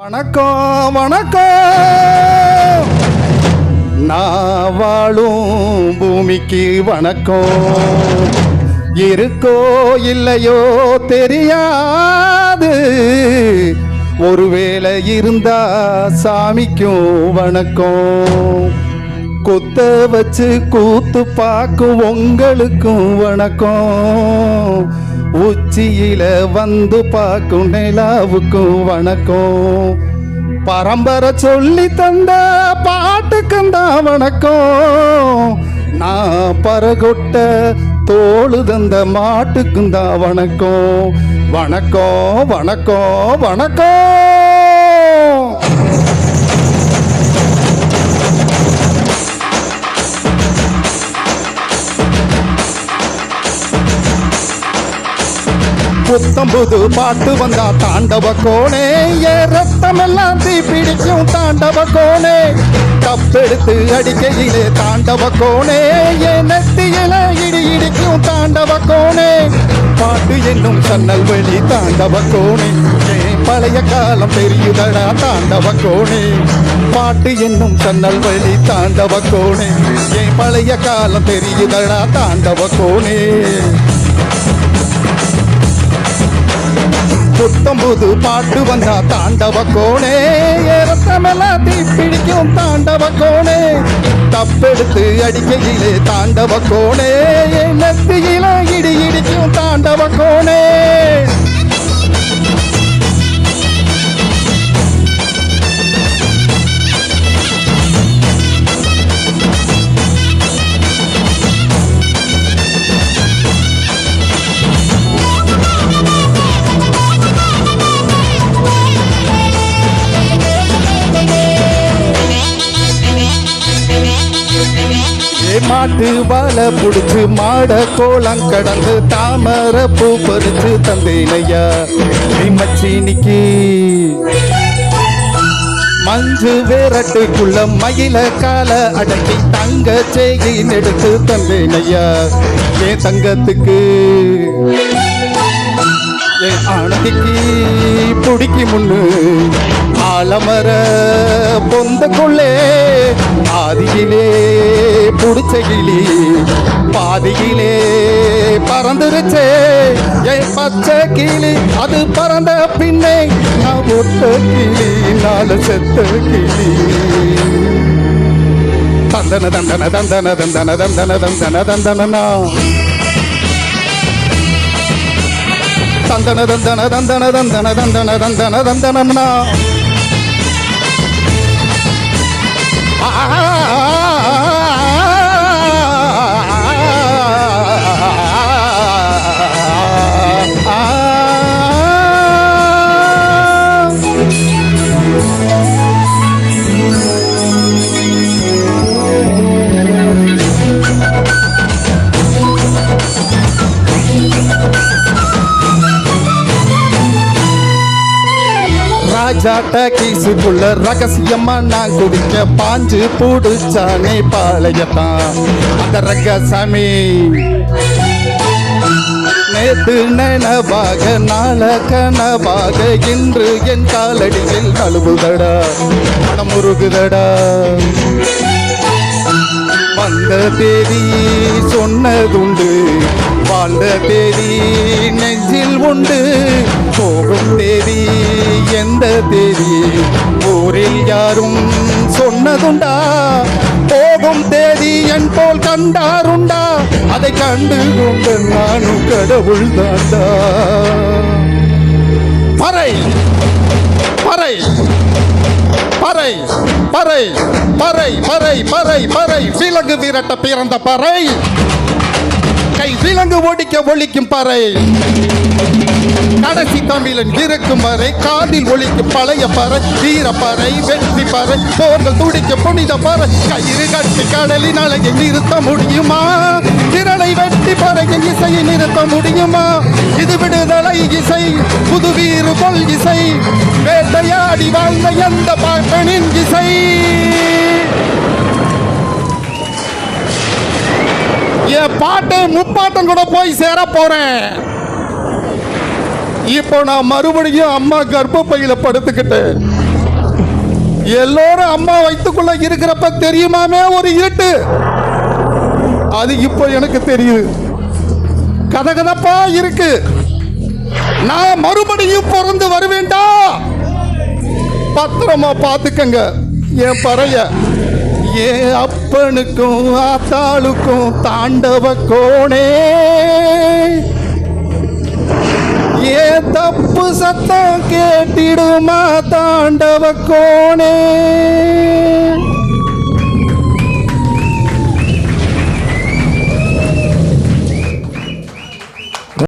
வணக்கம் வணக்கம், நான் வாழும் பூமிக்கு வணக்கம். இருக்கோ இல்லையோ தெரியாது, ஒருவேளை இருந்தா சாமிக்கும் வணக்கம். கொத்த வச்சு கூத்து பார்க்கும் உங்களுக்கும் வணக்கம். உச்சியில வந்து பார்க்கும் நிலாவுக்கும் வணக்கம். பரம்பரை சொல்லி தந்த பாட்டுக்கும் தான் வணக்கம். நான் பரகொட்ட தோளு தந்த மாட்டுக்கும் தான் வணக்கம். வணக்கம் வணக்கம் வணக்கம். புத்தம்புது பாட்டு வந்தா தாண்டவ கோணே, ஏ ரத்தம் எல்லாம் தீ பிடிக்கும் தாண்டவ கோணே. தப்பெடுத்து அடிக்கையிலே தாண்டவ கோணே, ஏ நெத்தியில இடி இடிக்கும் தாண்டவ கோணே. பாட்டு என்னும் சன்னல் வெளி தாண்டவ கோணே, ஏன் பழைய காலம் தெரியுதடா தாண்டவ கோணே. பாட்டு என்னும் சன்னல் வெளி தாண்டவ கோணே, ஏன் பழைய காலம் தெரியுதடா தாண்டவ கோணே. புத்தம்புது பாட்டு வந்தா தாண்டவ கோணே, ரத்தமெல்லாம் தீ பிடிக்கும் தாண்டவ கோணே. தப்பெடுத்து அடிக்கையிலே தாண்டவ கோணே, நெத்தியில இடி இடிக்கும் தாண்டவ கோணே. மாட்டு வாழை புடிச்சு மாட கோலம் கடந்து தாமரை பூ பறிச்சு தந்தேனையா மச்சீனிக்கு. மஞ்சு வேரட்டுக்குள்ள மயில கால அடக்கி தங்க செய்கி எடுத்து தந்தேனையா என் தங்கத்துக்கு. என் ஆனந்திக்கு பிடிக்கி முன்னு ஆலமர பொந்தக்குள்ளே ஆதியிலே புடிச்ச கிளி பாதியிலே பறந்துருச்சே. என் பச்சை கிளி அது பறந்த பின்னே நான் ஒட்ட கிளி நாலு செத்த கிளி. தந்தன தந்தன தந்தன தந்தன தந்தன தந்தன தந்தனா தந்தன தந்தன தந்தன தந்தன தந்தன தந்தன தந்தனா. ராஜாட்ட கீசுக்குள்ள ரகசியமா நான் குடிக்க பாஞ்சு பூடுச்சானே பாளையத்தான் அந்த ரகசாமி. நேத்து நனவாக நாள கனவாக இன்று என் காலடியில் நழுவுதடா மனம் முருகுதடா. வந்த தேதி சொன்னதுண்டு, வாழ்ந்த தேதி நெஞ்சில் உண்டு. போகும் தேதி எந்த தேதி ஊரில் யாரும் சொன்னதுண்டா. போகும் தேதி என் போல் கண்டாருண்டா, அதை கண்டு கொண்டு நானும் கடவுள் தாண்டா. பறை பறை பறை பறை பறை பறை பறை பறை விலங்கு விரட்ட பிறந்த பறை, கை விலங்கு ஒடிக்க ஒழிக்கும் பறை. கடைசி தமிழன் இருக்கும் வரை காதில் ஒழிக்கும் பழைய பறை. வீர பறை வெற்றி பறை போர்கள் துடிக்க புனித பறை. கயிறு கட்டி கடலின் அலையை நிறுத்த முடியுமா? திரளை வெட்டி பறையின் இசையை நிறுத்த முடியுமா? இது விடுதலை இசை, புது வீறு கொள் இசை, வேட்டையாடி வாழ்ந்த எந்த பாட்டனின் இசை. என் பாட்டு முப்பாட்டம் கூட போய் சேர போறேன். இப்போ நான் மறுபடியும் அம்மா கர்ப்பப்பையில படுத்துக்கிட்டேன். எல்லோரும் அம்மா வயித்துக்குள்ள இருக்கிறப்ப தெரியுமாமே ஒரு இருட்டு, அது இப்போ எனக்கு தெரியுது. கதகதப்பா இருக்கு. நான் மறுபடியும் பிறந்து வருவேண்டா. பத்திரமா பார்த்துக்கங்க என் பறைய. என் அப்பனுக்கும் ஆத்தாளுக்கும் தாண்டவ கோணே, ஏன் தப்பு சத்தம் கேட்டிடுமா தாண்டவ கோணே.